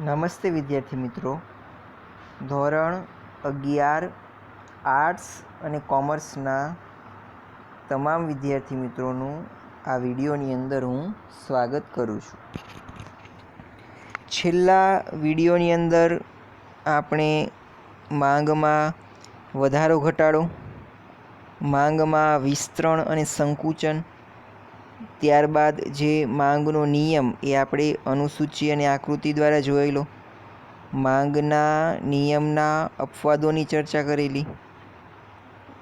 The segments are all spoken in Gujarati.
નમસ્તે વિદ્યાર્થી મિત્રો. ધોરણ 11 આર્ટ્સ અને કોમર્સના તમામ વિદ્યાર્થી મિત્રોનું આ વિડીયોની અંદર હું સ્વાગત કરું છું. છેલ્લા વિડીયોની અંદર આપણે માંગમાં વધારો ઘટાડો, માંગમાં વિસ્તરણ અને સંકુચન, ત્યારબાદ જે માંગનો નિયમ એ આપણે અનુસૂચિ અને આકૃતિ દ્વારા જોયેલો, માંગના નિયમના અપવાદોની ચર્ચા કરેલી,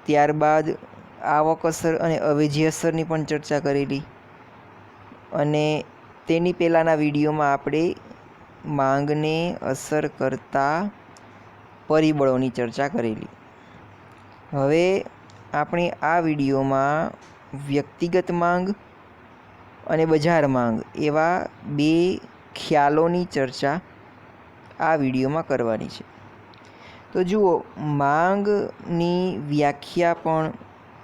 ત્યારબાદ આવક અસર અને અવેજી અસરની પણ ચર્ચા કરેલી, અને તેની પહેલાંના વિડીયોમાં આપણે માંગને અસર કરતા પરિબળોની ચર્ચા કરેલી. હવે આપણે આ વિડીયોમાં વ્યક્તિગત માંગ અને બજાર માંગ એવા બે ખ્યાલોની ચર્ચા આ વિડીયોમાં કરવાની છે. તો જુઓ, માંગની વ્યાખ્યા પણ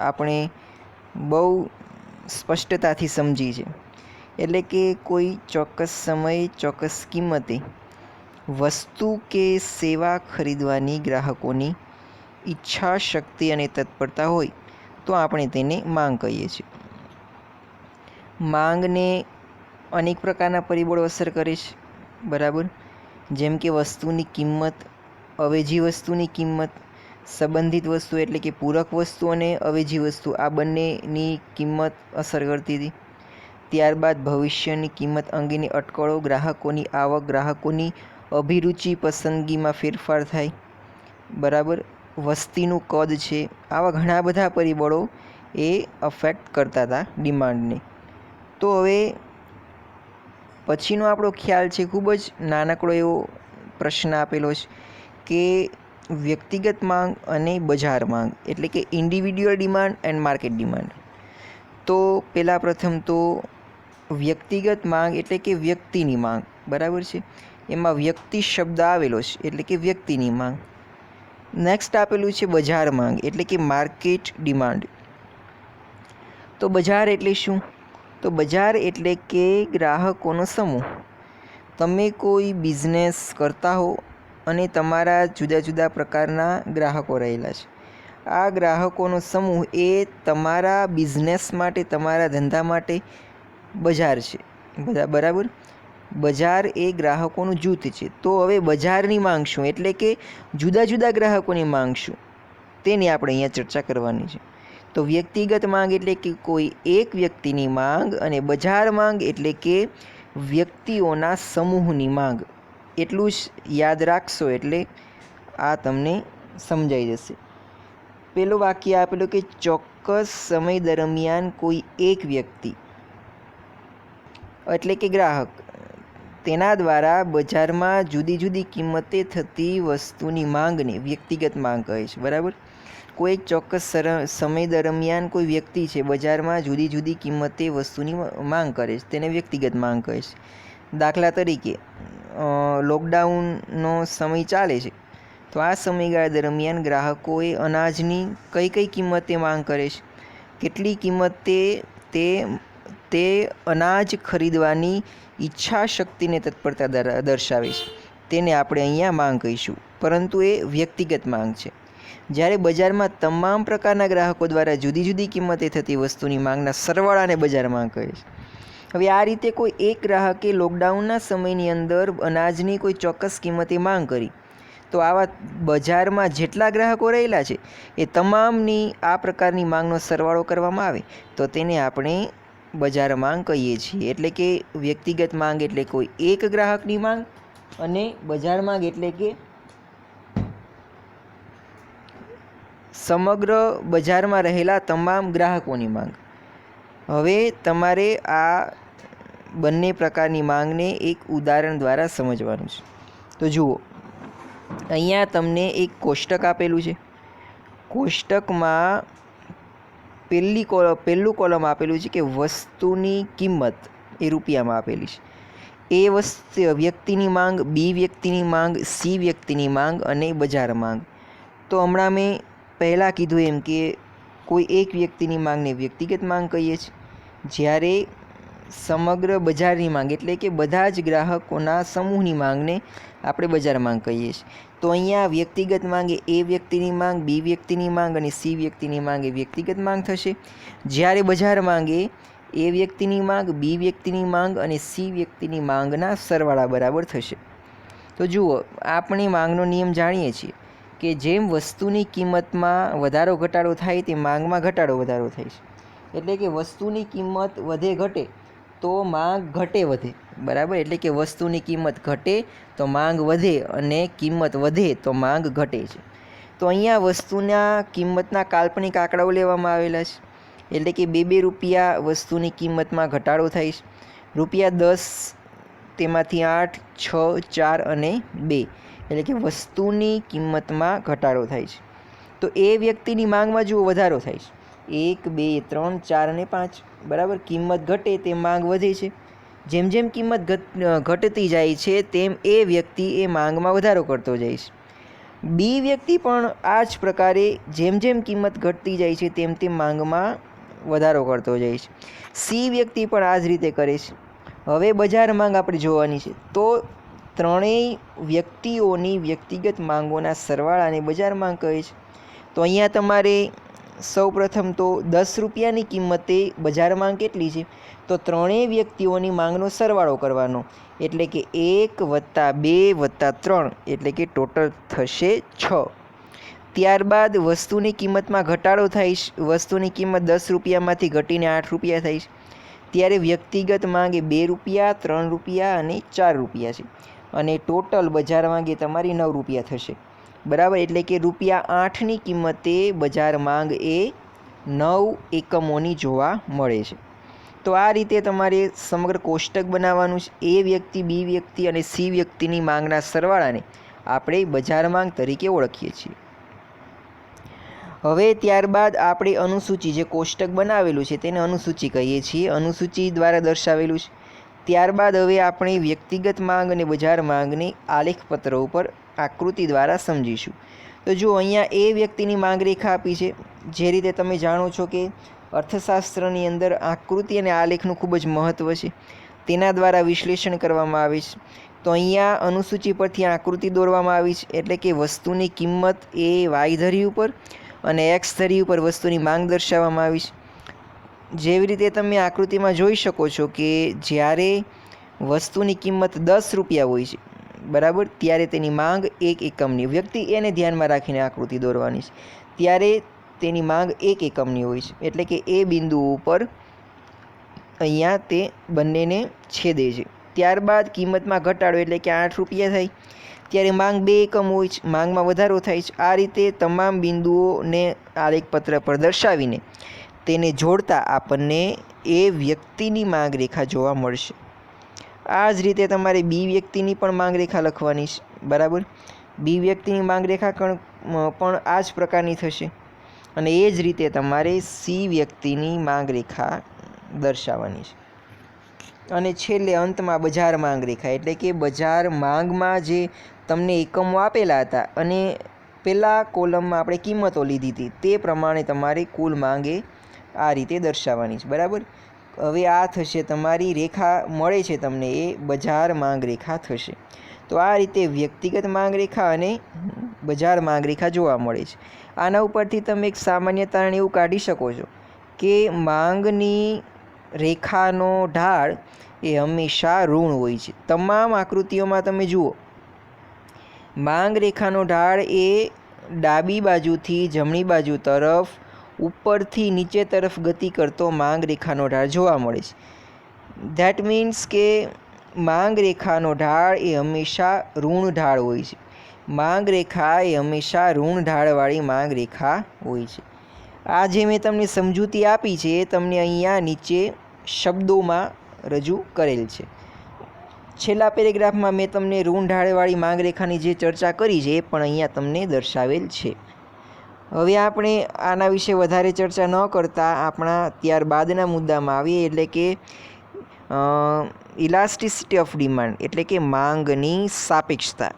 આપણે બહુ સ્પષ્ટતાથી સમજી છે. એટલે કે કોઈ ચોક્કસ સમયે ચોક્કસ કિંમતે વસ્તુ કે સેવા ખરીદવાની ગ્રાહકોની ઈચ્છા, શક્તિ અને તત્પરતા હોય તો આપણે તેને માંગ કહીએ છીએ. માંગને અનેક પ્રકારના પરિબળો અસર કરે છે, બરાબર. જેમ કે વસ્તુની કિંમત, અવેજી વસ્તુની કિંમત, સંબંધિત વસ્તુ એટલે કે પૂરક વસ્તુ અને અવેજી વસ્તુ આ બંનેની કિંમત અસર કરતી હતી. ત્યારબાદ ભવિષ્યની કિંમત અંગેની અટકળો, ગ્રાહકોની આવક, ગ્રાહકોની અભિરુચિ, પસંદગીમાં ફેરફાર થાય, બરાબર. વસ્તીનું કદ છે, આવા ઘણા બધા પરિબળો એ અફેક્ટ કરતા હતા ડિમાન્ડને. તો હવે પછીનો આપણો ખ્યાલ છે, ખૂબ જ નાનકડો એવો પ્રશ્ન આપેલો છે કે વ્યક્તિગત માંગ અને બજાર માંગ એટલે કે individual demand and market demand. તો પહેલાં પ્રથમ તો વ્યક્તિગત માંગ એટલે કે વ્યક્તિની માંગ, બરાબર છે. એમાં વ્યક્તિ શબ્દ આવેલો છે એટલે કે વ્યક્તિની માંગ. નેક્સ્ટ આપેલું છે બજાર માંગ એટલે કે માર્કેટ ડિમાન્ડ. તો બજાર એટલે શું? તો બજાર એટલે કે ગ્રાહકોનો સમૂહ. તમે કોઈ બિઝનેસ કરતા હો અને તમારા જુદા જુદા પ્રકારના ગ્રાહકો રહેલા છે. આ ગ્રાહકોનો સમૂહ એ તમારા બિઝનેસ માટે, તમારા ધંધા માટે બજાર છે, બરાબર. બજાર એ ગ્રાહકોનું જૂથ છે. તો હવે બજારની માંગ શું એટલે કે જુદા જુદા ગ્રાહકોની માંગ શું, તેની આપણે અહીંયા ચર્ચા કરવાની છે. તો વ્યક્તિગત માંગ એટલે કે કોઈ એક વ્યક્તિની માંગ, અને બજાર માંગ એટલે કે વ્યક્તિઓના સમૂહની માંગ. એટલું જ યાદ રાખશો એટલે આ તમને સમજાઈ જશે. પેલું વાક્ય આપેલું કે ચોક્કસ સમય દરમિયાન કોઈ એક વ્યક્તિ એટલે કે ગ્રાહક તેના દ્વારા બજારમાં જુદી જુદી કિંમતે થતી વસ્તુની માંગને વ્યક્તિગત માંગ કહે છે, બરાબર. કોઈ એક ચોક્કસ સમય દરમિયાન કોઈ વ્યક્તિ છે બજારમાં જુદી જુદી કિંમતે વસ્તુની માંગ કરે છે, તેને વ્યક્તિગત માંગ કહે છે. દાખલા તરીકે લોકડાઉનનો સમય ચાલે છે, તો આ સમયગાળા દરમિયાન ગ્રાહકોએ અનાજની કઈ કઈ કિંમતે માંગ કરે છે, કેટલી કિંમતે તે અનાજ ખરીદવાની ઈચ્છા, શક્તિને તત્પરતા દર્શાવે છે, તેને આપણે અહીંયા માંગ કહીશું. પરંતુ એ વ્યક્તિગત માંગ છે. જ્યારે બજારમાં તમામ પ્રકારના ગ્રાહકો દ્વારા જુદી જુદી કિંમતે થતી વસ્તુની માંગના સરવાળાને બજાર માંગ કહે છે. હવે આ રીતે કોઈ એક ગ્રાહકે લોકડાઉનના સમયની અંદર અનાજની કોઈ ચોક્કસ કિંમતે માંગ કરી, તો આવા બજારમાં જેટલા ગ્રાહકો રહેલા છે એ તમામની આ પ્રકારની માંગનો સરવાળો કરવામાં આવે તો તેને આપણે બજાર માંગ કહીએ છીએ. એટલે કે વ્યક્તિગત માંગ એટલે કોઈ એક ગ્રાહકની માંગ, અને બજાર માંગ એટલે કે સમગ્ર બજારમાં રહેલા તમામ ગ્રાહકોની માંગ. હવે તમારે આ બંને પ્રકારની માંગને એક ઉદાહરણ દ્વારા સમજવાનું છે. તો જુઓ, અહીંયા તમને એક કોષ્ટક આપેલું છે. કોષ્ટકમાં પહેલું કોલમ આપેલું છે કે વસ્તુની કિંમત એ રૂપિયામાં આપેલી છે. એ વ્યક્તિની માંગ, બી વ્યક્તિની માંગ, સી વ્યક્તિની માંગ અને બજાર માંગ. તો હમણાં મેં પહેલાં કીધું એમ કે કોઈ એક વ્યક્તિની માંગને વ્યક્તિગત માંગ કહીએ છીએ, જ્યારે સમગ્ર બજારની માંગ એટલે કે બધા જ ગ્રાહકોના સમૂહની માંગને આપણે બજાર માંગ કહીએ છીએ. તો અહીંયા વ્યક્તિગત માંગ એ A વ્યક્તિની માંગ, B વ્યક્તિની માંગ અને C વ્યક્તિની માંગ એ વ્યક્તિગત માંગ થશે. જ્યારે બજાર માંગ એ A વ્યક્તિની માંગ, B વ્યક્તિની માંગ અને C વ્યક્તિની માંગના સરવાળા બરાબર થશે. તો જુઓ, આપણે માંગનો નિયમ જાણીએ છીએ કે જેમ વસ્તુની કિંમતમાં વધારો ઘટાડો થાય તે માંગમાં ઘટાડો વધારો થાય છે. એટલે કે વસ્તુની કિંમત વધે ઘટે તો માંગ ઘટે વધે, બરાબર. એટલે કે વસ્તુની કિંમત ઘટે તો માંગ વધે અને કિંમત વધે તો માંગ ઘટે છે. તો અહીંયા વસ્તુના કિંમતના કાલ્પનિક આંકડાઓ લેવામાં આવેલા છે. એટલે કે 2 રૂપિયા વસ્તુની કિંમતમાં ઘટાડો થાય છે. ₹10 તેમાંથી 8, 6, 4 અને 2 એટલે કે વસ્તુની કિંમતમાં ઘટાડો થાય છે. તો એ વ્યક્તિની માંગમાં જુઓ વધારો થાય છે. 1, 2, 3, 4 અને 5, બરાબર. કિંમત ઘટે તે માંગ વધે છે. જેમ જેમ કિંમત ઘટતી જાય છે તેમ એ વ્યક્તિ એ માંગમાં વધારો કરતો જાય છે. બી વ્યક્તિ પણ આ જ પ્રકારે જેમ જેમ કિંમત ઘટતી જાય છે તેમ તેમ માંગમાં વધારો કરતો જાય છે. સી વ્યક્તિ પણ આ જ રીતે કરે છે. હવે બજાર માંગ આપણે જોવાની છે. તો ત્રણેય વ્યક્તિઓની વ્યક્તિગત માંગોના સરવાળાને બજાર માંગ કહે છે. તો અહીંયા તમારે સૌપ્રથમ તો 10 રૂપિયાની કિંમતે બજાર માંગ કેટલી છે? તો ત્રણેય વ્યક્તિઓની માંગનો સરવાળો કરવાનો. એટલે કે 1 + 2 + 3 એટલે કે ટોટલ થશે 6. ત્યારબાદ વસ્તુની કિંમતમાં ઘટાડો થાય છે. વસ્તુની કિંમત 10 રૂપિયામાંથી ઘટીને 8 રૂપિયા થાય છે. ત્યારે વ્યક્તિગત માંગ એ 2 રૂપિયા, 3 રૂપિયા અને 4 રૂપિયા છે. અને ટોટલ બજાર માંગ એ તમારી 9 રૂપિયા થશે, બરાબર. એટલે કે ₹8ની કિંમતે બજાર માંગ એ 9 એકમોની જોવા મળે છે. તો આ રીતે તમારે સમગ્ર કોષ્ટક બનાવવાનું છે. એ વ્યક્તિ, બી વ્યક્તિ અને સી વ્યક્તિની માંગના સરવાળાને આપણે બજાર માંગ તરીકે ઓળખીએ છીએ. હવે ત્યારબાદ આપણે અનુસૂચિ, જે કોષ્ટક બનાવેલું છે તેને અનુસૂચિ કહીએ છીએ. અનુસૂચિ દ્વારા દર્શાવેલું છે. ત્યારબાદ હવે આપણે વ્યક્તિગત માંગ અને બજાર માંગની આલેખપત્ર ઉપર આકૃતિ દ્વારા સમજીશું. તો જો અહીંયા એ વ્યક્તિની માંગ રેખા આપી છે. જે રીતે તમે જાણો છો કે અર્થશાસ્ત્રની અંદર આકૃતિ અને આલેખનું ખૂબ જ મહત્ત્વ છે. તેના દ્વારા વિશ્લેષણ કરવામાં આવે છે. તો અહીંયા અનુસૂચિ પરથી આકૃતિ દોરવામાં આવી છે. એટલે કે વસ્તુની કિંમત એ વાય ધરી ઉપર અને એક્સ ધરી ઉપર વસ્તુની માંગ દર્શાવવામાં આવી છે. જેવી રીતે તમે આકૃતિમાં જોઈ શકો છો કે જ્યારે વસ્તુની કિંમત 10 રૂપિયા હોય છે, બરાબર, ત્યારે તેની માંગ 1 એકમની, વ્યક્તિ એને ધ્યાનમાં રાખીને આકૃતિ દોરવાની છે, ત્યારે તેની માંગ 1 એકમની હોય છે. એટલે કે એ બિંદુ ઉપર અહીંયા તે બંનેને છેદે છે. ત્યારબાદ કિંમતમાં ઘટાડો એટલે કે 8 રૂપિયા થાય ત્યારે માંગ 2 એકમ હોય છે, માંગમાં વધારો થાય છે. આ રીતે તમામ બિંદુઓને આલેખપત્ર પર દર્શાવીને તેને જોડતા આપણને એ વ્યક્તિની માંગ રેખા જોવા મળશે. આ જ રીતે તમારે બી વ્યક્તિની પણ માંગ રેખા લખવાની છે, બરાબર. બી વ્યક્તિની માંગ રેખા પણ આ જ પ્રકારની થશે. અને એ જ રીતે તમારે સી વ્યક્તિની માંગ રેખા દર્શાવવાની છે. અને છેલ્લે અંતમાં બજાર માંગ રેખા એટલે કે બજાર માંગમાં જે તમને એકમો આપેલા હતા અને પહેલાં કોલમમાં આપણે કિંમતો લીધી હતી તે પ્રમાણે તમારે કુલ માંગ એ આ રીતે દર્શાવવાની છે, બરાબર. હવે આ થશે તમારી રેખા મળે છે તમને એ બજાર માંગ રેખા થશે. તો આ રીતે વ્યક્તિગત માંગ રેખા અને બજાર માંગ રેખા જોવા મળે છે. આના ઉપરથી તમે એક સામાન્ય તારણ એવું કાઢી શકો છો કે માંગની રેખાનો ઢાળ એ હંમેશા ઋણ હોય છે. તમામ આકૃતિઓમાં તમે જુઓ, માંગ રેખાનો ઢાળ એ ડાબી બાજુથી જમણી બાજુ તરફ, ઉપરથી નીચે તરફ ગતિ કરતો માંગ રેખાનો ઢાળ જોવા મળે છે. ધેટ મીન્સ કે માંગ રેખાનો ઢાળ એ હંમેશા ઋણ ઢાળ હોય છે. માંગ રેખા એ હંમેશા ઋણ ઢાળવાળી માંગ રેખા હોય છે. આ જે મેં તમને સમજૂતી આપી છે એ તમને અહીંયા નીચે શબ્દોમાં રજૂ કરેલ છે. છેલ્લા પેરેગ્રાફમાં મેં તમને ઋણ ઢાળવાળી માંગ રેખાની જે ચર્ચા કરી છે એ પણ અહીંયા તમને દર્શાવેલ છે. હવે આપણે આના વિશે વધારે ચર્ચા ન કરતાં આપણા ત્યારબાદના મુદ્દામાં આવીએ, એટલે કે ઇલાસ્ટિસિટી ઓફ ડિમાન્ડ એટલે કે માંગની સાપેક્ષતા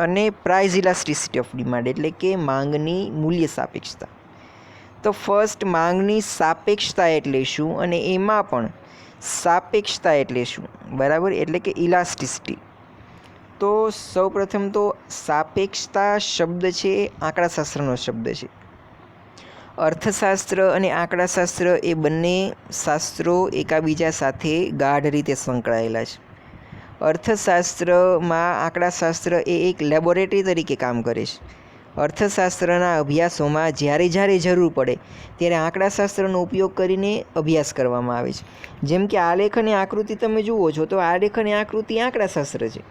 અને પ્રાઇસ ઇલાસ્ટિસિટી ઓફ ડિમાન્ડ એટલે કે માંગની મૂલ્ય સાપેક્ષતા. તો ફર્સ્ટ માંગની સાપેક્ષતા એટલે શું અને એમાં પણ સાપેક્ષતા એટલે શું? બરાબર, એટલે કે ઇલાસ્ટિસિટી. તો સૌપ્રથમ તો સાપેક્ષતા શબ્દ છે આંકડાશાસ્ત્રનો શબ્દ છે. અર્થશાસ્ત્ર અને આંકડાશાસ્ત્ર એ બંને શાસ્ત્રો એકાબીજા સાથે ગાઢ રીતે સંકળાયેલા છે. અર્થશાસ્ત્રમાં આંકડાશાસ્ત્ર એ એક લેબોરેટરી તરીકે કામ કરે છે. અર્થશાસ્ત્રના અભ્યાસોમાં જ્યારે જ્યારે જરૂર પડે ત્યારે આંકડાશાસ્ત્રનો ઉપયોગ કરીને અભ્યાસ કરવામાં આવે છે. જેમ કે આલેખ અને આકૃતિ તમે જુઓ છો તો આલેખ અને આકૃતિ આંકડાશાસ્ત્ર છે.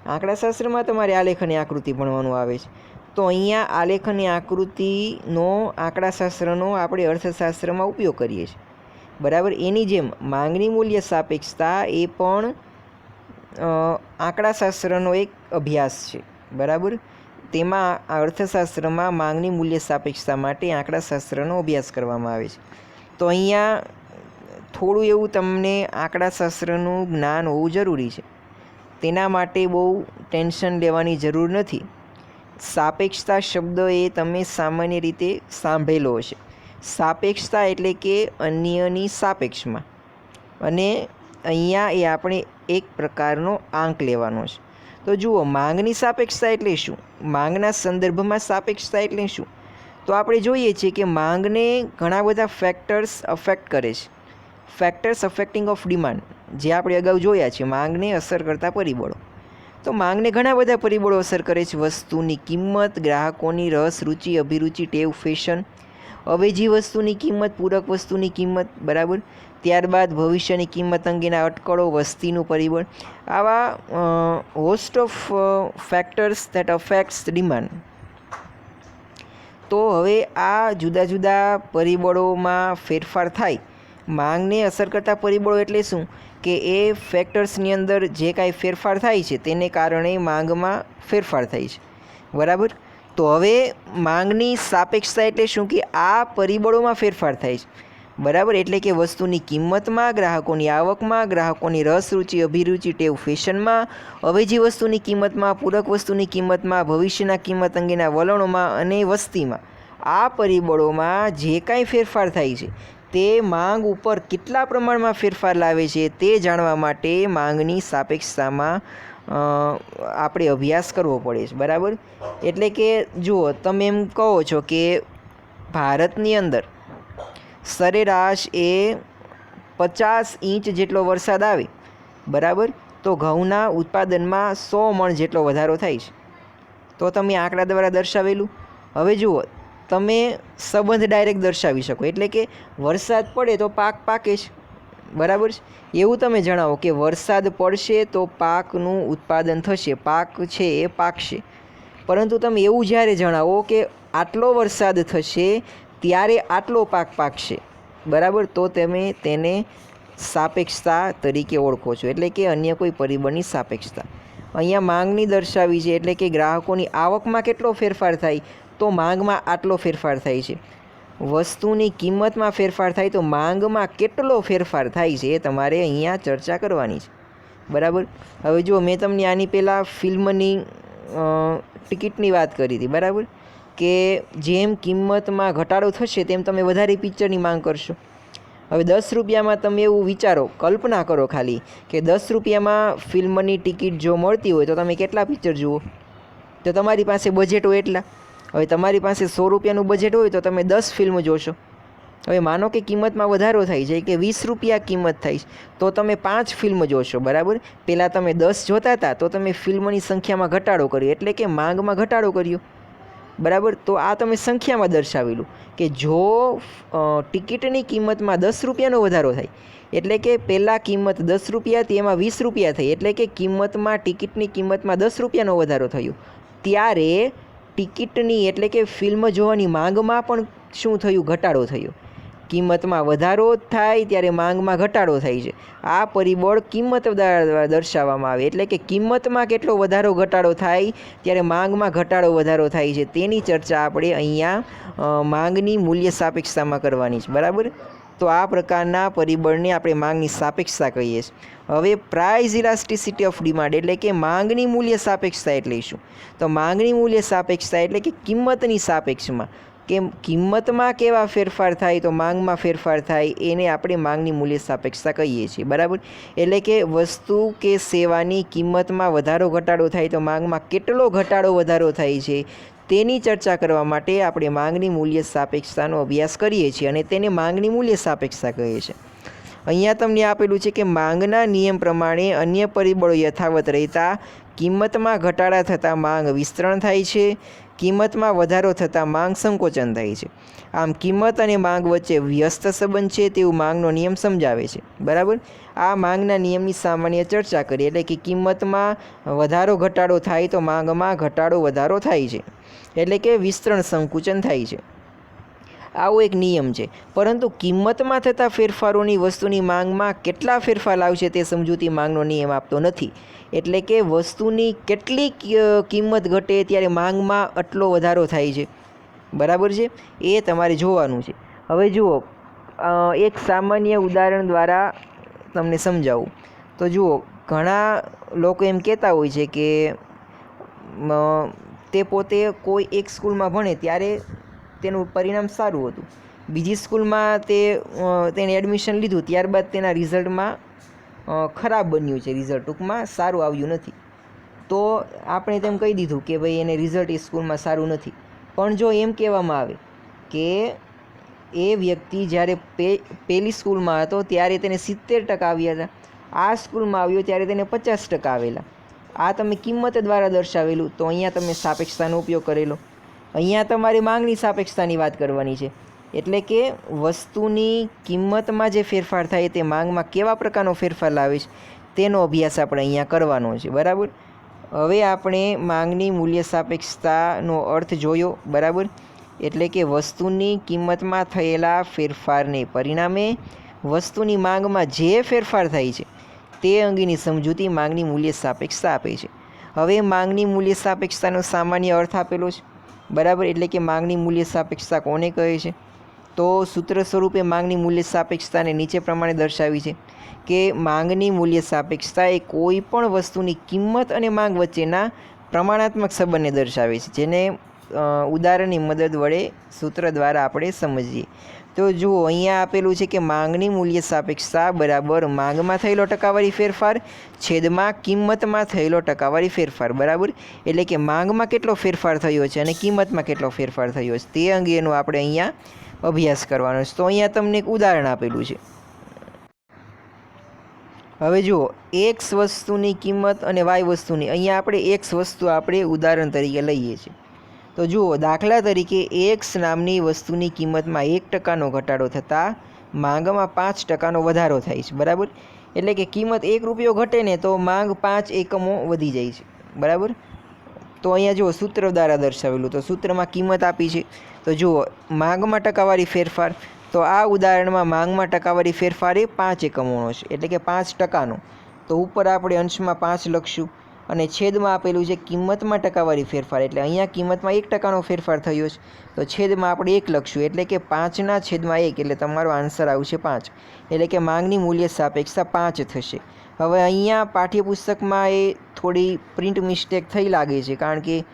આંકડાશાસ્ત્રમાં તમારે આલેખ અને આકૃતિ ભણવાનું આવે છે. તો અહીંયા આલેખ અને આકૃતિનો આંકડાશાસ્ત્રનો આપણે અર્થશાસ્ત્રમાં ઉપયોગ કરીએ છીએ. બરાબર, એની જેમ માંગણી મૂલ્ય સાપેક્ષતા એ પણ આંકડાશાસ્ત્રનો એક અભ્યાસ છે. બરાબર, તેમાં અર્થશાસ્ત્રમાં માંગણી મૂલ્ય સાપેક્ષતા માટે આંકડાશાસ્ત્રનો અભ્યાસ કરવામાં આવે છે. તો અહીંયા થોડું એવું તમને આંકડાશાસ્ત્રનું જ્ઞાન હોવું જરૂરી છે. તેના માટે બહુ ટેન્શન લેવાની જરૂર નથી. સાપેક્ષતા શબ્દ એ તમે સામાન્ય રીતે સાંભળેલો હશે. સાપેક્ષતા એટલે કે અન્યની સાપેક્ષમાં, અને અહીંયા એ આપણે એક પ્રકારનો આંક લેવાનો છે. તો જુઓ, માંગની સાપેક્ષતા એટલે શું? માંગના સંદર્ભમાં સાપેક્ષતા એટલે શું? તો આપણે જોઈએ છીએ કે માંગને ઘણા બધા ફેક્ટર્સ અફેક્ટ કરે છે. ફેક્ટર્સ અફેક્ટિંગ ઓફ ડિમાન્ડ, જે આપણે અગાઉ જોયા છે, માંગને અસર કરતા પરિબળો. તો માંગને ઘણા બધા પરિબળો અસર કરે છે. વસ્તુની કિંમત, ગ્રાહકોની રસ, રુચિ, અભિરુચિ, ટેવ, ફેશન, અવેજી વસ્તુની કિંમત, પૂરક વસ્તુની કિંમત. બરાબર, ત્યારબાદ ભવિષ્યની કિંમત અંગેના અટકળો, વસ્તીનું પરિબળ. આવા host of factors that affects demand. તો હવે આ જુદા જુદા પરિબળોમાં ફેરફાર થાય. માંગને અસર કરતા પરિબળો એટલે શું? કે એ ફેક્ટર્સની અંદર જે કાંઈ ફેરફાર થાય છે તેને કારણે માંગમાં ફેરફાર થાય છે. બરાબર, તો હવે માંગની સાપેક્ષતા એટલે શું? કે આ પરિબળોમાં ફેરફાર થાય છે. બરાબર, એટલે કે વસ્તુની કિંમતમાં, ગ્રાહકોની આવકમાં, ગ્રાહકોની રસ, રુચિ, અભિરુચિ, ટેવ, ફેશનમાં, અવેજી વસ્તુની કિંમતમાં, પૂરક વસ્તુની કિંમતમાં, ભવિષ્યના કિંમત અંગેના વલણોમાં અને વસ્તીમાં. આ પરિબળોમાં જે કાંઈ ફેરફાર થાય છે તે માંગ ઉપર કેટલા પ્રમાણમાં ફેરફાર લાવે છે તે જાણવા માટે માંગની સાપેક્ષતામાં આપણે અભ્યાસ કરવો પડે છે. બરાબર, એટલે કે જુઓ, તમે એમ કહો છો કે ભારતની અંદર સરેરાશ એ 50 ઇંચ જેટલો વરસાદ આવે. બરાબર, તો ઘઉંના ઉત્પાદનમાં 100 મણ જેટલો વધારો થાય છે. તો તમે આંકડા દ્વારા દર્શાવેલું. હવે જુઓ, તમે સંબંધ ડાયરેક્ટ દર્શાવી શકો, એટલે કે વરસાદ પડે તો પાક પાકે છે. બરાબર છે, એવું તમે જણાવો કે વરસાદ પડશે તો પાકનું ઉત્પાદન થશે, પાક છે એ પાકશે. પરંતુ તમે એવું જ્યારે જણાવો કે આટલો વરસાદ થશે ત્યારે આટલો પાક પાકશે. બરાબર, તો તમે તેને સાપેક્ષતા તરીકે ઓળખો છો, એટલે કે અન્ય કોઈ પરિબળની સાપેક્ષતા. અહીંયા માંગની દર્શાવી છે, એટલે કે ગ્રાહકોની આવકમાં કેટલો ફેરફાર થાય તો માંગમાં આટલો ફેરફાર થાય છે. વસ્તુની કિંમતમાં ફેરફાર થાય તો માંગમાં કેટલો ફેરફાર થાય છે એ તમારે અહીંયા ચર્ચા કરવાની છે. બરાબર, હવે જો મેં તમને આની પહેલાં ફિલ્મની ટિકિટની વાત કરી હતી. બરાબર, કે જેમ કિંમતમાં ઘટાડો થશે તેમ તમે વધારે પિક્ચરની માંગ કરશો. હવે 10 રૂપિયામાં તમે એવું વિચારો, કલ્પના કરો ખાલી કે 10 રૂપિયામાં ફિલ્મની ટિકિટ જો મળતી હોય તો તમે કેટલા પિક્ચર જુઓ? તો તમારી પાસે બજેટ હોય એટલા. હવે તમારી પાસે 100 રૂપિયાનું બજેટ હોય તો તમે 10 ફિલ્મ જોશો. હવે માનો કે કિંમતમાં વધારો થાય છે, કે 20 રૂપિયા કિંમત થાય છે, તો તમે 5 ફિલ્મ જોશો. બરાબર, પહેલાં તમે 10 જોતા હતા તો તમે ફિલ્મની સંખ્યામાં ઘટાડો કર્યો, એટલે કે માંગમાં ઘટાડો કર્યો. બરાબર, તો આ તમે સંખ્યામાં દર્શાવેલું કે જો ટિકિટની કિંમતમાં 10 રૂપિયાનો વધારો થાય, એટલે કે પહેલાં કિંમત 10 રૂપિયા હતી એમાં 20 રૂપિયા થઈ, એટલે કે કિંમતમાં ટિકિટની કિંમતમાં 10 રૂપિયાનો વધારો થયો, ત્યારે ટિકિટની એટલે કે ફિલ્મ જોવાની માંગમાં પણ શું થયું? ઘટાડો થયો. કિંમતમાં વધારો થાય ત્યારે માંગમાં ઘટાડો થાય છે. આ પરિબળ કિંમત દ્વારા દર્શાવવામાં આવે, એટલે કે કિંમતમાં કેટલો વધારો ઘટાડો થાય ત્યારે માંગમાં ઘટાડો વધારો થાય છે. તેની ચર્ચા આપણે અહીંયા માંગની મૂલ્ય સાપેક્ષતામાં કરવાની છે. બરાબર, તો આ પ્રકારના પરિબળને આપણે માંગની સાપેક્ષતા કહીએ છીએ. હવે પ્રાઇસ ઇલાસ્ટિસિટી ઓફ ડિમાન્ડ એટલે કે માંગની મૂલ્ય સાપેક્ષતા એટલે શું? તો માંગની મૂલ્ય સાપેક્ષતા એટલે કે કિંમતની સાપેક્ષમાં કે કિંમતમાં કેવા ફેરફાર થાય તો માંગમાં ફેરફાર થાય એને આપણે માંગની મૂલ્ય સાપેક્ષતા કહીએ છીએ, બરાબર. એટલે કે વસ્તુ કે સેવાની કિંમતમાં વધારો ઘટાડો થાય તો માંગમાં કેટલો ઘટાડો વધારો થાય છે તેની ચર્ચા કરવા માટે આપણે માંગની મૂલ્ય સાપેક્ષતાનો અભ્યાસ કરીએ છીએ અને તેને માંગની મૂલ્ય સાપેક્ષતા કહે છે. અહીંયા તમને આપેલું છે કે માંગના નિયમ પ્રમાણે અન્ય પરિબળો યથાવત રહેતા કિંમતમાં ઘટાડા થતાં માંગ વિસ્તરણ થાય છે, કિંમતમાં વધારો થતાં માંગ સંકોચન થાય છે. આમ કિંમત અને માંગ વચ્ચે વ્યસ્ત સંબંધ છે તેવું માંગનો નિયમ સમજાવે છે, બરાબર. આ માંગના નિયમની સામાન્ય ચર્ચા કરીએ, એટલે કે કિંમતમાં વધારો ઘટાડો થાય તો માંગમાં ઘટાડો વધારો થાય છે, એટલે કે વિસ્તરણ સંકુચન થાય છે. આવો એક નિયમ છે. પરંતુ કિંમતમાં થતા ફેરફારોની વસ્તુની માંગમાં કેટલા ફેરફાર લાવશે તે સમજૂતી માંગનો નિયમ આપતો નથી. એટલે કે વસ્તુની કેટલી કિંમત ઘટે ત્યારે માંગમાં આટલો વધારો થાય છે, બરાબર છે, એ તમારે જોવાનું છે. હવે જુઓ, એક સામાન્ય ઉદાહરણ દ્વારા તમને સમજાવું તો જુઓ, ઘણા લોકો એમ કહેતા હોય છે કે તે પોતે કોઈ એક સ્કૂલમાં ભણે ત્યારે તેનું પરિણામ સારું હતું, બીજી સ્કૂલમાં તેણે એડમિશન લીધું ત્યારબાદ તેના રિઝલ્ટમાં ખરાબ બન્યું છે, રિઝલ્ટ ટૂંકમાં સારું આવ્યું નથી. તો આપણે તેમ કહી દીધું કે ભાઈ એને રિઝલ્ટ એ સ્કૂલમાં સારું નથી. પણ જો એમ કહેવામાં આવે કે એ વ્યક્તિ જ્યારે પહેલી સ્કૂલમાં હતો ત્યારે તેને 70% આવ્યા હતા, આ સ્કૂલમાં આવ્યો ત્યારે તેને 50% આવેલા, આ તમે કિંમત દ્વારા દર્શાવેલું, તો અહીંયા તમે સાપેક્ષતાનો ઉપયોગ કરેલો. અહીંયા તમારે માંગની સાપેક્ષતાની વાત કરવાની છે. એટલે કે વસ્તુની કિંમતમાં જે ફેરફાર થાય તે માંગમાં કેવા પ્રકારનો ફેરફાર લાવે છે તેનો અભ્યાસ આપણે અહીંયા કરવાનો છે, બરાબર. હવે આપણે માંગની મૂલ્ય સાપેક્ષતાનો અર્થ જોયો, બરાબર. એટલે કે વસ્તુની કિંમતમાં થયેલા ફેરફારને પરિણામે વસ્તુની માંગમાં જે ફેરફાર થાય છે તે અંગેની સમજૂતી માંગની મૂલ્ય સાપેક્ષતા આપે છે. હવે માંગની મૂલ્ય સાપેક્ષતાનો સામાન્ય અર્થ આપેલો છે, બરાબર. એટલે કે માંગની મૂલ્ય સાપેક્ષતા કોને કહે છે? તો સૂત્ર સ્વરૂપે માંગની મૂલ્ય સાપેક્ષતાને નીચે પ્રમાણે દર્શાવી છે કે માંગની મૂલ્ય સાપેક્ષતા એ કોઈ પણ વસ્તુની કિંમત અને માંગ વચ્ચેના પ્રમાણાત્મક સંબંધને દર્શાવે છે, જેને ઉદાહરણની મદદ વડે સૂત્ર દ્વારા આપણે સમજીએ. તો જુઓ, અહીંયા આપેલું છે કે માંગની મૂલ્ય સાપેક્ષતા બરાબર માંગમાં થયેલો ટકાવારી ફેરફાર છેદમાં કિંમતમાં થયેલો ટકાવારી ફેરફાર, બરાબર. એટલે કે માંગમાં કેટલો ફેરફાર થયો છે અને કિંમતમાં કેટલો ફેરફાર થયો છે તે અંગેનો આપણે અહીંયા અભ્યાસ કરવાનો છે. તો અહીંયા તમને એક ઉદાહરણ આપેલું છે. હવે જુઓ, એક્સ વસ્તુની કિંમત અને વાય વસ્તુની, અહીંયા આપણે એક્સ વસ્તુ આપણે ઉદાહરણ તરીકે લઈએ છીએ. તો જુઓ, દાખલા તરીકે એક્સ નામની વસ્તુની કિંમતમાં 1%નો ઘટાડો થતાં માંગમાં 5%નો વધારો થાય છે, બરાબર. એટલે કે કિંમત 1 રૂપિયો ઘટે ને તો માંગ 5 એકમો વધી જાય છે, બરાબર. તો અહીંયા જુઓ, સૂત્ર દ્વારા દર્શાવેલું, તો સૂત્રમાં કિંમત આપી છે. તો જુઓ, માંગમાં ટકાવારી ફેરફાર, તો આ ઉદાહરણમાં માંગમાં ટકાવારી ફેરફાર એ 5 એકમોનો છે, એટલે કે 5%નો. તો ઉપર આપણે અંશમાં 5 લખશું અને છેદમાં આપેલું છે કિંમતમાં ટકાવારી ફેરફાર, એટલે અહીંયા કિંમતમાં 1%નો ફેરફાર થયો છે, તો છેદમાં આપણે 1 લખશું, એટલે કે 5/1, એટલે તમારો આન્સર આવશે 5. એટલે કે માંગની મૂલ્ય સાપેક્ષતા 5 થશે. હવે અહીંયા પાઠ્યપુસ્તકમાં એ થોડી પ્રિન્ટ મિસ્ટેક થઈ લાગે છે, કારણ કે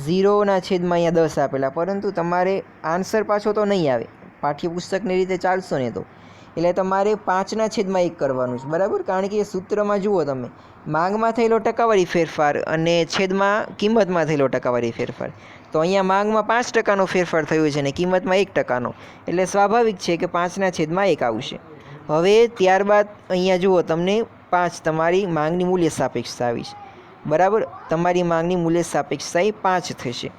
0/10 અહીંયા આપેલા, પરંતુ તમારે આન્સર પાછો તો નહીં આવે, પાઠ્યપુસ્તકની રીતે ચાલશો ને તો. એટલે તમારે 5/1 કરવાનું છે, બરાબર. કારણ કે સૂત્રમાં જુઓ તમે, માંગમાં થયેલો ટકાવારી ફેરફાર અને છેદમાં કિંમતમાં થયેલો ટકાવારી ફેરફાર. તો અહીંયા માંગમાં 5%નો ફેરફાર થયો છે અને કિંમતમાં 1%નો, એટલે સ્વાભાવિક છે કે 5/1 આવશે. હવે ત્યારબાદ અહીંયા જુઓ, તમને 5 તમારી માંગની મૂલ્ય સાપેક્ષતા આવી છે, બરાબર. તમારી માંગની મૂલ્ય સાપેક્ષતા એ 5 થશે.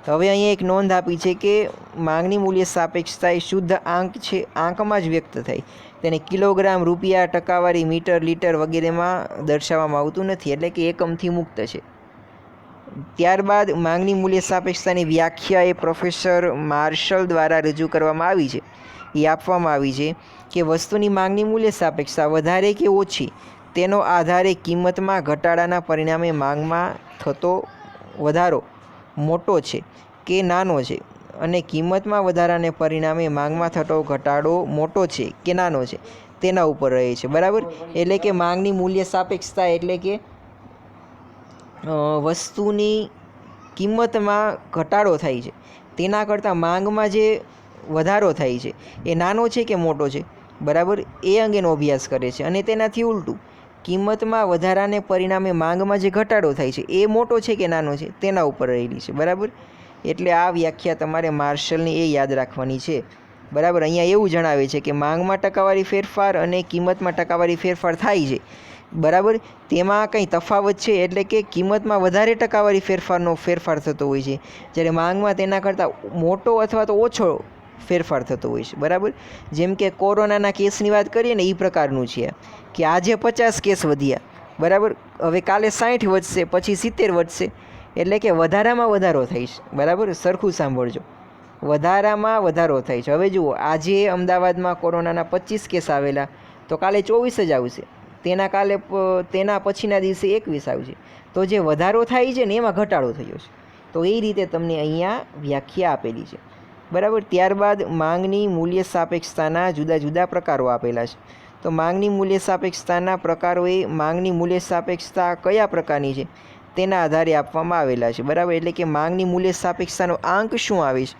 હવે અહીંયા એક નોંધ આપી છે કે માંગની મૂલ્ય સાપેક્ષતા એ શુદ્ધ આંક છે, આંકમાં જ વ્યક્ત થાય, તેને કિલોગ્રામ, રૂપિયા, ટકાવારી, મીટર, લીટર વગેરેમાં દર્શાવવામાં આવતું નથી, એટલે કે એકમથી મુક્ત છે. ત્યારબાદ માંગની મૂલ્ય સાપેક્ષતાની વ્યાખ્યા એ પ્રોફેસર માર્શલ દ્વારા રજૂ કરવામાં આવી છે. એ આપવામાં આવી છે કે વસ્તુની માંગની મૂલ્ય સાપેક્ષતા વધારે કે ઓછી તેનો આધારે કિંમતમાં ઘટાડાના પરિણામે માંગમાં થતો વધારો મોટો છે કે નાનો છે, અને કિંમતમાં વધારાને પરિણામે માંગમાં થતો ઘટાડો મોટો છે કે નાનો છે તેના ઉપર રહે છે, બરાબર. એટલે કે માંગની મૂલ્ય સાપેક્ષતા એટલે કે વસ્તુની કિંમતમાં ઘટાડો થાય છે તેના કરતાં માંગમાં જે વધારો થાય છે એ નાનો છે કે મોટો છે, બરાબર, એ અંગેનો અભ્યાસ કરે છે. અને તેનાથી ઉલટું, કિંમતમાં વધારાને પરિણામે માંગમાં જે ઘટાડો થાય છે એ મોટો છે કે નાનો છે તેના ઉપર રહેલી છે, બરાબર. એટલે આ વ્યાખ્યા તમારે માર્શલની એ યાદ રાખવાની છે, બરાબર. અહીંયા એવું જણાવે છે કે માંગમાં ટકાવારી ફેરફાર અને કિંમતમાં ટકાવારી ફેરફાર થાય છે, બરાબર. તેમાં કંઈ તફાવત છે, એટલે કે કિંમતમાં વધારે ટકાવારી ફેરફાર થતો હોય છે, જ્યારે માંગમાં તેના કરતાં મોટો અથવા તો ઓછો ફેરફાર થતો હોય છે, બરાબર. જેમ કે કોરોનાના કેસની વાત કરીએ ને, એ પ્રકારનું છે કે આજે 50 કેસ વધ્યા, બરાબર, હવે કાલે 60 વધશે, પછી 70 વધશે, એટલે કે વધારામાં વધારો થાય છે, બરાબર. સરખું સાંભળજો, વધારામાં વધારો થાય છે. હવે જુઓ, આજે અમદાવાદમાં કોરોનાના 25 કેસ આવેલા, તો કાલે 24 જ આવશે, તેના પછીના દિવસે 21 આવશે. તો જે વધારો થાય છે ને એમાં ઘટાડો થયો છે. તો એ રીતે તમને અહીંયા વ્યાખ્યા આપેલી છે, બરાબર. ત્યારબાદ માંગની મૂલ્ય સાપેક્ષતાના જુદા જુદા પ્રકારો આપેલા છે. તો માંગની મૂલ્ય સાપેક્ષતાના પ્રકારોએ માંગની મૂલ્ય સાપેક્ષતા કયા પ્રકારની છે તેના આધારે આપવામાં આવેલા છે, બરાબર. એટલે કે માંગની મૂલ્ય સાપેક્ષતાનો આંક શું આવે છે?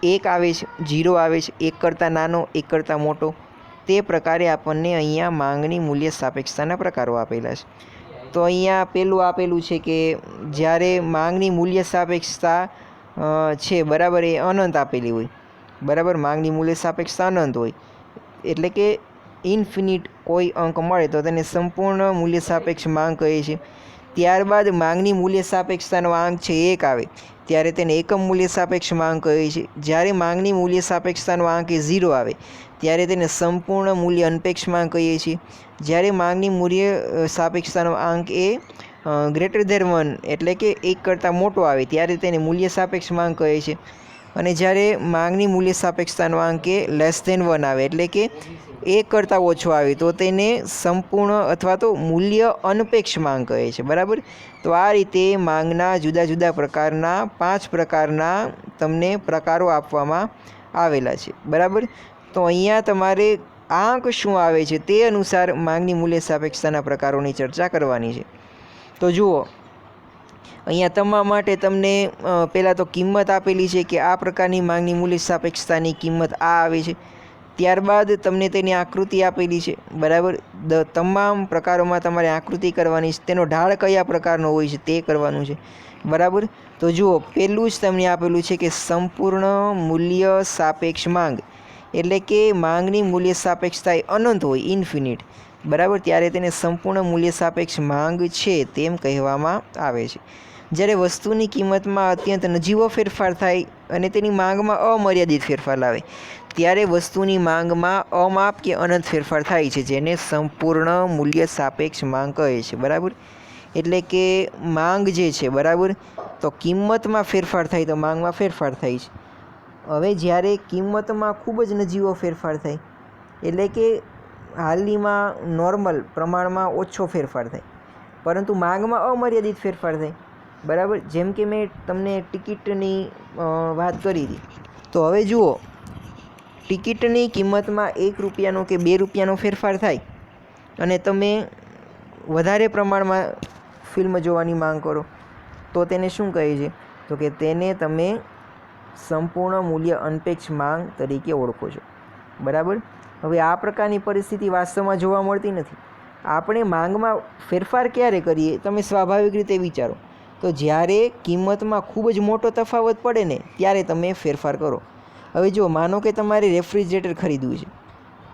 1 આવે છે, 0 આવે છે, 1 કરતાં નાનો, 1 કરતાં મોટો. તે પ્રકારે આપણને અહીંયા માંગની મૂલ્ય સાપેક્ષતાના પ્રકારો આપેલા છે. તો અહીંયા પહેલું આપેલું છે કે જ્યારે માંગની મૂલ્ય સાપેક્ષતા છે, બરાબર, એ અનંત આપેલી હોય, બરાબર. માંગની મૂલ્ય સાપેક્ષતા અનંત હોય, એટલે કે ઇન્ફિનિટ કોઈ અંક મળે તો તેને સંપૂર્ણ મૂલ્ય સાપેક્ષ માંગ કહે છે. ત્યારબાદ માંગની મૂલ્ય સાપેક્ષતાનો આંક છે 1 આવે ત્યારે તેને એકમ મૂલ્ય સાપેક્ષ માંગ કહે છે. જ્યારે માંગની મૂલ્ય સાપેક્ષતાનો આંક એ 0 આવે ત્યારે તેને સંપૂર્ણ મૂલ્ય અનપેક્ષ માંગ કહીએ છીએ. જ્યારે માંગની મૂલ્ય સાપેક્ષતાનો આંક એ >1 એટલે કે 1 કરતાં મોટો આવે ત્યારે તેને મૂલ્ય સાપેક્ષ માંગ કહે છે. અને જ્યારે માંગની મૂલ્ય સાપેક્ષતાનો આંક એ <1 આવે એટલે કે 1 કરતાં ઓછો આવે તો તેને સંપૂર્ણ અથવા તો મૂલ્ય અનપેક્ષ માંગ કહે છે, બરાબર. તો આ રીતે માંગના જુદા જુદા પ્રકારના 5 પ્રકારના તમને પ્રકારો આપવામાં આવેલા છે, બરાબર. તો અહીંયા તમારે આંક શું આવે છે તે અનુસાર માંગની મૂલ્ય સાપેક્ષતાના પ્રકારોની ચર્ચા કરવાની છે. તો જુઓ, અહીંયા તમારા માટે તમને પહેલાં તો કિંમત આપેલી છે કે આ પ્રકારની માંગની મૂલ્ય સાપેક્ષતાની કિંમત આ આવે છે. ત્યારબાદ તમને તેની આકૃતિ આપેલી છે, બરાબર. તમામ પ્રકારોમાં તમારે આકૃતિ કરવાની છે, તેનો ઢાળ કયા પ્રકારનો હોય છે તે કરવાનું છે, બરાબર. તો જુઓ, પહેલું જ તમને આપેલું છે કે સંપૂર્ણ મૂલ્ય સાપેક્ષ માંગ, એટલે કે માંગની મૂલ્ય સાપેક્ષતા એ અનંત હોય, ઇન્ફિનિટ, બરાબર. ત્યારે તેને સંપૂર્ણ મૂલ્ય સાપેક્ષ માંગ છે તેમ કહેવામાં આવે છે. જ્યારે વસ્તુની કિંમતમાં અત્યંત નજીવો ફેરફાર થાય અને તેની માંગમાં અમર્યાદિત ફેરફાર લાવે ત્યારે વસ્તુની માંગમાં અમાપ કે અનંત ફેરફાર થાય છે, જેને સંપૂર્ણ મૂલ્ય સાપેક્ષ માંગ કહે છે, બરાબર. એટલે કે માંગ જે છે, બરાબર, તો કિંમતમાં ફેરફાર થાય તો માંગમાં ફેરફાર થાય છે. હવે જ્યારે કિંમતમાં ખૂબ જ નજીવો ફેરફાર થાય એટલે કે હાલનીમાં નોર્મલ પ્રમાણમાં ઓછો ફેરફાર થાય પરંતુ માંગમાં અમર્યાદિત ફેરફાર થાય, બરાબર. જેમ કે મેં તમને ટિકિટની વાત કરી હતી, તો હવે જુઓ, ટિકિટની કિંમતમાં 1 રૂપિયાનો કે 2 રૂપિયાનો ફેરફાર થાય અને તમે વધારે પ્રમાણમાં ફિલ્મ જોવાની માંગ કરો તો તેને શું કહે છે? તો કે તેને તમે સંપૂર્ણ મૂલ્ય અનપેક્ષ માંગ તરીકે ઓળખો છો, બરાબર. હવે આ પ્રકારની પરિસ્થિતિ વાસ્તવમાં જોવા મળતી નથી. આપણે માંગમાં ફેરફાર ક્યારે કરીએ? તમે સ્વાભાવિક રીતે વિચારો તો જ્યારે કિંમતમાં ખૂબ જ મોટો તફાવત પડે ને ત્યારે તમે ફેરફાર કરો. હવે જો માનો કે તમારે રેફ્રિજરેટર ખરીદવું છે,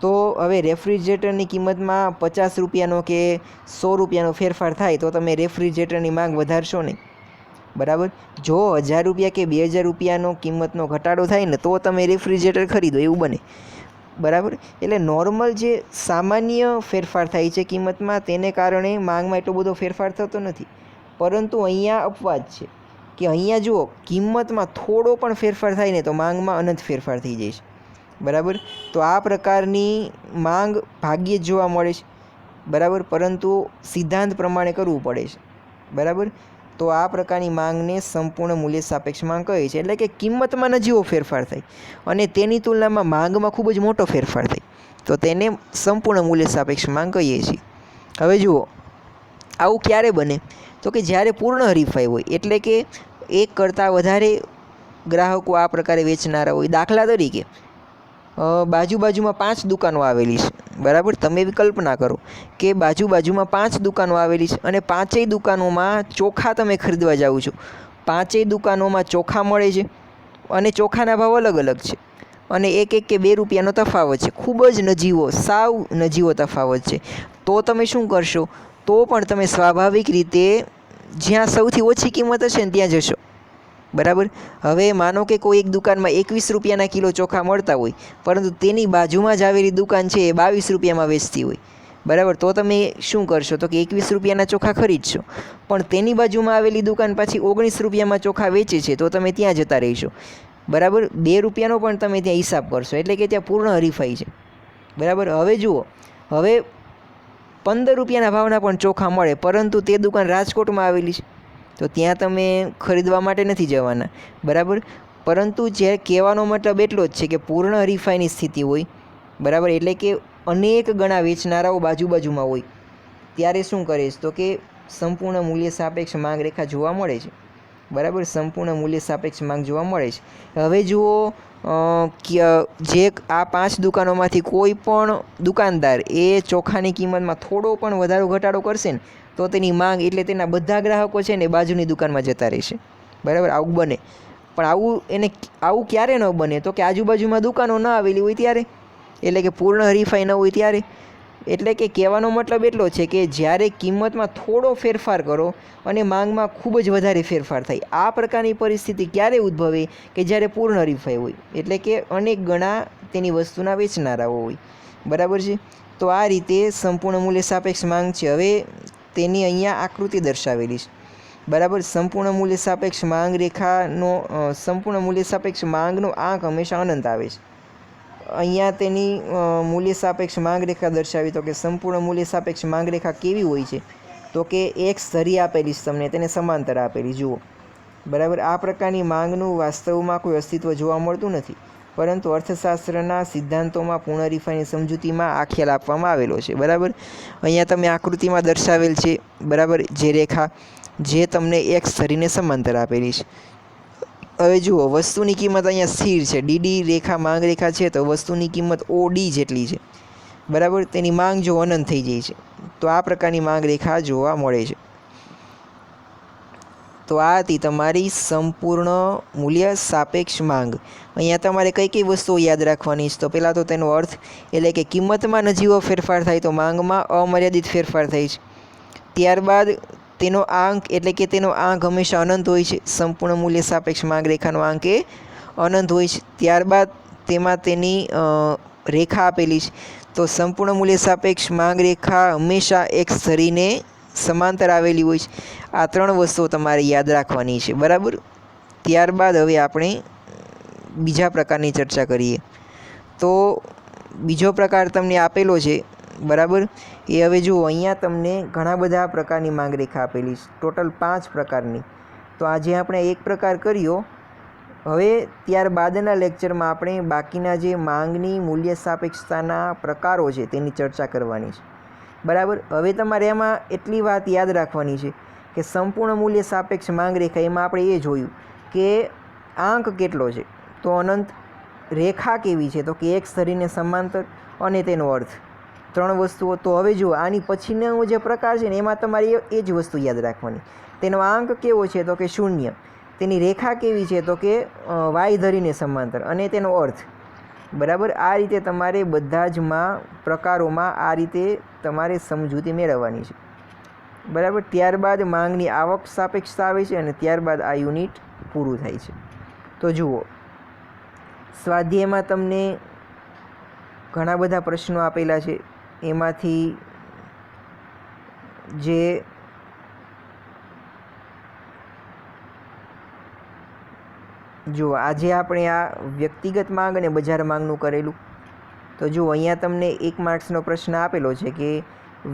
તો હવે રેફ્રિજરેટરની કિંમતમાં 50 રૂપિયાનો કે 100 રૂપિયાનો ફેરફાર થાય તો તમે રેફ્રિજરેટરની માંગ વધારશો નહીં, બરાબર. જો 1000 રૂપિયા કે 2000 રૂપિયાનો કિંમતનો ઘટાડો થાય ને તો તમે રેફ્રિજરેટર ખરીદો, એવું બને, બરાબર. એટલે નોર્મલ જે સામાન્ય ફેરફાર થાય છે કિંમતમાં તેને કારણે માંગમાં એટલો બધો ફેરફાર થતો નથી. પરંતુ અહીંયા અપવાદ છે કે અહીંયા જુઓ, કિંમતમાં થોડો પણ ફેરફાર થાય ને તો માંગમાં અનંત ફેરફાર થઈ જાય છે, બરાબર. તો આ પ્રકારની માંગ ભાગ્યે જ જોવા મળે છે, બરાબર. પરંતુ સિદ્ધાંત પ્રમાણે કરવું પડે છે, બરાબર. તો આ પ્રકારની માંગને સંપૂર્ણ મૂલ્ય સાપેક્ષ માંગ કહે છે. એટલે કે કિંમતમાં નજીવો ફેરફાર થાય અને તેની તુલનામાં માંગમાં ખૂબ જ મોટો ફેરફાર થાય તો તેને સંપૂર્ણ મૂલ્ય સાપેક્ષ માંગ કહીએ છીએ. હવે જુઓ, આવું ક્યારે બને? તો કે જ્યારે પૂર્ણ હરીફાઈ હોય, એટલે કે એક કરતાં વધારે ગ્રાહકો આ પ્રકારે વેચનારા હોય. દાખલા તરીકે બાજુમાં 5 દુકાનો આવેલી છે, બરાબર. તમે કલ્પના કરો કે બાજુમાં 5 દુકાનો આવેલી છે અને 5ય દુકાનોમાં ચોખા તમે ખરીદવા જાઓ છો. 5ય દુકાનોમાં ચોખા મળે છે અને ચોખાના ભાવ અલગ અલગ છે અને 1 કે 2 રૂપિયાનો તફાવત છે. ખૂબ જ નજીવો, સાવ નજીવો તફાવત છે. તો તમે શું કરશો? તો પણ તમે સ્વાભાવિક રીતે જ્યાં સૌથી ઓછી કિંમત હશે ને ત્યાં જશો, બરાબર. હવે માનો કે કોઈ એક દુકાનમાં 21 રૂપિયાના કિલો ચોખા મળતા હોય, પરંતુ તેની બાજુમાં જ આવેલી દુકાન છે એ 22 રૂપિયામાં વેચતી હોય, બરાબર. તો તમે શું કરશો? તો કે 21 રૂપિયાના ચોખા ખરીદશો, પણ તેની બાજુમાં આવેલી દુકાન પાછી 19 રૂપિયામાં ચોખા વેચે છે, તો તમે ત્યાં જતા રહીશો, બરાબર. 2 રૂપિયાનો પણ તમે ત્યાં હિસાબ કરશો, એટલે કે ત્યાં પૂર્ણ હરીફાઈ છે, બરાબર. હવે જુઓ, હવે 15 રૂપિયાના ભાવના પણ ચોખા મળે, પરંતુ તે દુકાન રાજકોટમાં આવેલી છે, તો ત્યાં તમે ખરીદવા માટે નથી જવાના, બરાબર. પરંતુ જે કહેવાનો મતલબ એટલો જ છે કે પૂર્ણ હરીફાઈની સ્થિતિ હોય, બરાબર, એટલે કે અનેક ગણા વેચનારાઓ બાજુમાં હોય, ત્યારે શું કરે છે? તો કે સંપૂર્ણ મૂલ્ય સાપેક્ષ માંગ રેખા જોવા મળે છે, બરાબર. સંપૂર્ણ મૂલ્ય સાપેક્ષ માંગ જોવા મળે છે. હવે જુઓ, જે આ 5 દુકાનોમાંથી કોઈ પણ દુકાનદાર એ ચોખાની કિંમતમાં થોડો પણ વધારો ઘટાડો કરશે ને, તો તેની માંગ એટલે તેના બધા ગ્રાહકો છે ને બાજુની દુકાનમાં જતા રહેશે, બરાબર. આવું બને, પણ આવું ક્યારે ન બને? તો કે આજુબાજુમાં દુકાનો ન આવેલી હોય ત્યારે, એટલે કે પૂર્ણ હરીફાઈ ન હોય ત્યારે. એટલે કે કહેવાનો મતલબ એટલો છે કે જ્યારે કિંમતમાં થોડો ફેરફાર કરો અને માંગમાં ખૂબ જ વધારે ફેરફાર થાય, આ પ્રકારની પરિસ્થિતિ ક્યારે ઉદ્ભવે? કે જ્યારે પૂર્ણ હરીફાઈ હોય, એટલે કે અનેક ગણા તેની વસ્તુના વેચનારાઓ હોય, બરાબર છે. તો આ રીતે સંપૂર્ણ મૂલ્ય સાપેક્ષ માંગ છે. હવે તેની અહીંયા આકૃતિ દર્શાવેલી છે, બરાબર. સંપૂર્ણ મૂલ્ય સાપેક્ષ માંગ રેખાનો સંપૂર્ણ મૂલ્ય સાપેક્ષ માંગનો આંક હંમેશા અનંત આવે છે. અહીંયા તેની મૂલ્ય સાપેક્ષ માંગ રેખા દર્શાવી, તો કે સંપૂર્ણ મૂલ્ય સાપેક્ષ માંગ રેખા કેવી હોય છે? તો કે એક ધરી આપેલી છે તમને, તેને સમાંતર આપેલી, જુઓ, બરાબર. આ પ્રકારની માંગનું વાસ્તવમાં કોઈ અસ્તિત્વ જોવા મળતું નથી, પરંતુ અર્થશાસ્ત્રના સિદ્ધાંતોમાં પૂર્ણ હરીફાઈની સમજૂતીમાં આ ખ્યાલ આપવામાં આવેલો છે, બરાબર. અહીંયા તમે આકૃતિમાં દર્શાવેલ છે, બરાબર, જે રેખા જે તમને એક ધરીને સમાંતર આપેલી છે. હવે જુઓ, વસ્તુની કિંમત અહીંયા સ્થિર છે, ડીડી રેખા માંગ રેખા છે, તો વસ્તુની કિંમત ઓડી જેટલી છે, બરાબર. તેની માંગ જો અનંત થઈ જાય છે, તો આ પ્રકારની માંગ રેખા જોવા મળે છે. તો આ હતી તમારી સંપૂર્ણ મૂલ્ય સાપેક્ષ માંગ. અહીંયા તમારે કઈ વસ્તુઓ યાદ રાખવાની છે? તો પહેલાં તો તેનો અર્થ, એટલે કે કિંમતમાં નજીવો ફેરફાર થાય તો માંગમાં અમર્યાદિત ફેરફાર થાય છે. ત્યારબાદ તેનો આંક, એટલે કે તેનો આંક હંમેશા અનંત હોય છે. સંપૂર્ણ મૂલ્ય સાપેક્ષ માંગ રેખાનો આંક એ અનંત હોય છે. ત્યારબાદ તેમાં તેની રેખા આપેલી છે, તો સંપૂર્ણ મૂલ્ય સાપેક્ષ માંગ રેખા હંમેશા એક ધરીને સમાંતર આવેલી હોય છે. આ 3 વસ્તુઓ તમારે યાદ રાખવાની છે, બરાબર. ત્યારબાદ હવે આપણે બીજા પ્રકારની ચર્ચા કરીએ. તો બીજો પ્રકાર તમને આપેલો છે, બરાબર. એ હવે જુઓ, અહીંયા તમને ઘણા બધા પ્રકારની માંગ રેખા આપેલી છે, ટોટલ 5 પ્રકારની. તો આજે આપણે એક પ્રકાર કર્યો. હવે ત્યારબાદના લેક્ચરમાં આપણે બાકીના જે માંગની મૂલ્ય સાપેક્ષતાના પ્રકારો છે તેની ચર્ચા કરવાની છે, બરાબર. હવે તમારે એમાં એટલી વાત યાદ રાખવાની છે કે સંપૂર્ણ મૂલ્ય સાપેક્ષ માંગ રેખા, એમાં આપણે એ જોયું કે આંક કેટલો છે, તો અનંત. રેખા કેવી છે? તો કે એક ધરીને સમાંતર, અને તેનો અર્થ. 3 વસ્તુઓ. તો હવે જુઓ, આની પછીનો જે પ્રકાર છે ને એમાં તમારે એ જ વસ્તુ યાદ રાખવાની. તેનો આંક કેવો છે? તો કે 0. તેની રેખા કેવી છે? તો કે વાય ધરીને સમાંતર, અને તેનો અર્થ, બરાબર. આ રીતે તમારે બધા જ પ્રકારોમાં આ રીતે તમારે સમજૂતી મેળવવાની છે, બરાબર. ત્યારબાદ માંગની આવક સાપેક્ષતા આવે છે અને ત્યારબાદ આ યુનિટ પૂરું થાય છે. તો જુઓ, સ્વાધ્યાયમાં તમને ઘણા બધા પ્રશ્નો આપેલા છે, એમાંથી જે જુઓ, આજે આપણે આ વ્યક્તિગત માંગ અને બજાર માંગનું કરેલું. તો જુઓ, અહીંયા તમને 1 માર્ક્સનો પ્રશ્ન આપેલો છે કે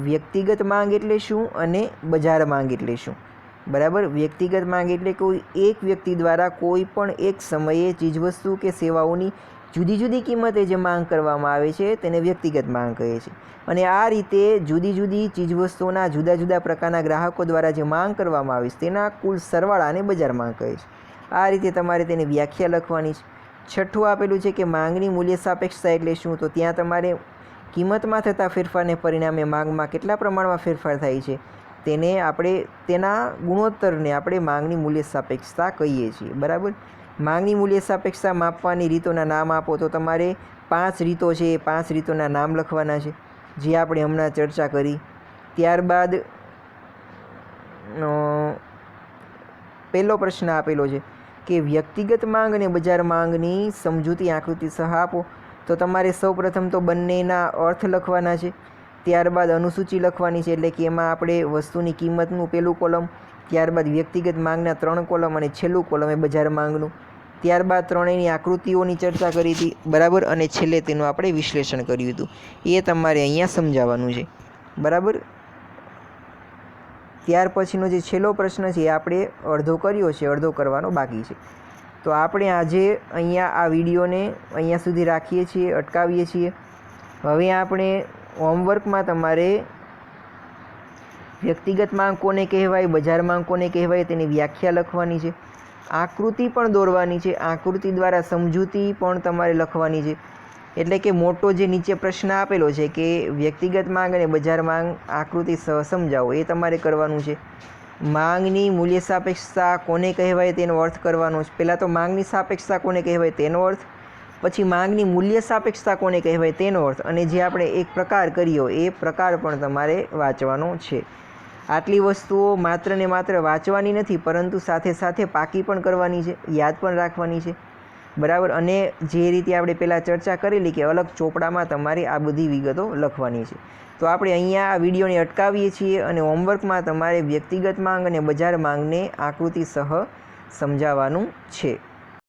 વ્યક્તિગત માંગ એટલે શું અને બજાર માંગ એટલે શું, બરાબર. વ્યક્તિગત માંગ એટલે કોઈ એક વ્યક્તિ દ્વારા કોઈ પણ એક સમયે ચીજવસ્તુ કે સેવાઓની જુદી જુદી કિંમતે જે માંગ કરવામાં આવે છે તેને વ્યક્તિગત માંગ કહે છે. અને આ રીતે જુદી જુદી ચીજવસ્તુઓના જુદા જુદા પ્રકારના ગ્રાહકો દ્વારા જે માંગ કરવામાં આવે છે તેના કુલ સરવાળાને બજાર માંગ કહે છે. આ રીતે તમારે તેની વ્યાખ્યા લખવાની છે. છઠ્ઠું આપેલું છે કે માંગની મૂલ્ય સાપેક્ષતા એટલે શું? તો ત્યાં તમારે કિંમતમાં થતા ફેરફારને પરિણામે માંગમાં કેટલા પ્રમાણમાં ફેરફાર થાય છે તેને આપણે તેના ગુણોત્તરને આપણે માંગની મૂલ્ય સાપેક્ષતા કહીએ છીએ. બરાબર. માંગની મૂલ્ય સાપેક્ષતા માપવાની રીતોના નામ આપો. તો તમારે 5 રીતો છે એ 5 રીતોના નામ લખવાના છે જે આપણે હમણાં ચર્ચા કરી. ત્યારબાદ પહેલો પ્રશ્ન આપેલો છે કે વ્યક્તિગત માંગ અને બજાર માંગની સમજૂતી આકૃતિ સહ આપો. તો તમારે સૌપ્રથમ તો બંનેના અર્થ લખવાના છે. ત્યારબાદ અનુસૂચિ લખવાની છે એટલે કે એમાં આપણે વસ્તુની કિંમતનું પહેલું કોલમ, ત્યારબાદ વ્યક્તિગત માંગના 3 કોલમ અને છેલ્લું કોલમ એ બજાર માંગનું. ત્યારબાદ ત્રણેયની આકૃતિઓની ચર્ચા કરી હતી. બરાબર. અને છેલ્લે તેનું આપણે વિશ્લેષણ કર્યું હતું. એ તમારે અહીંયા સમજાવવાનું છે. બરાબર. ત્યાર પછીનો જે છેલ્લો પ્રશ્ન છે એ આપણે અડધો કર્યો છે, અડધો કરવાનો બાકી છે. તો આપણે આજે અહીંયા આ વિડીયોને અહીંયા સુધી રાખીએ છીએ, અટકાવીએ છીએ. હવે આપણે હોમવર્કમાં તમારે વ્યક્તિગત માંગ કોને કહેવાય, બજાર માંગ કોને કહેવાય તેની વ્યાખ્યા લખવાની છે. આકૃતિ પણ દોરવાની છે. આકૃતિ દ્વારા સમજૂતી પણ તમારે લખવાની છે. એટલે કે મોટો જે નીચે પ્રશ્ન આપેલો છે કે વ્યક્તિગત માંગ અને બજાર માંગ આકૃતિ સમજાવો, એ તમારે કરવાનું છે. માંગની મૂલ્ય સાપેક્ષતા કોને કહેવાય તેનો અર્થ કરવાનો છે. પહેલાં તો માંગની સાપેક્ષતા કોને કહેવાય તેનો અર્થ, પછી માંગની મૂલ્ય સાપેક્ષતા કોને કહેવાય તેનો અર્થ, અને જે આપણે એક પ્રકાર કર્યો એ પ્રકાર પણ તમારે વાંચવાનો છે. આટલી વસ્તુઓ માત્ર ને માત્ર વાંચવાની નથી, પરંતુ સાથે સાથે પાકી પણ કરવાની છે, યાદ પણ રાખવાની છે. બરાબર. અને જે રીતે આપણે પહેલાં ચર્ચા કરેલી કે અલગ ચોપડામાં તમારે આ બધી વિગતો લખવાની છે. તો આપણે અહીંયા આ વિડીયોને અટકાવીએ છીએ અને હોમવર્કમાં તમારે વ્યક્તિગત માંગ અને બજાર માંગને આકૃતિ સહ સમજાવવાનું છે.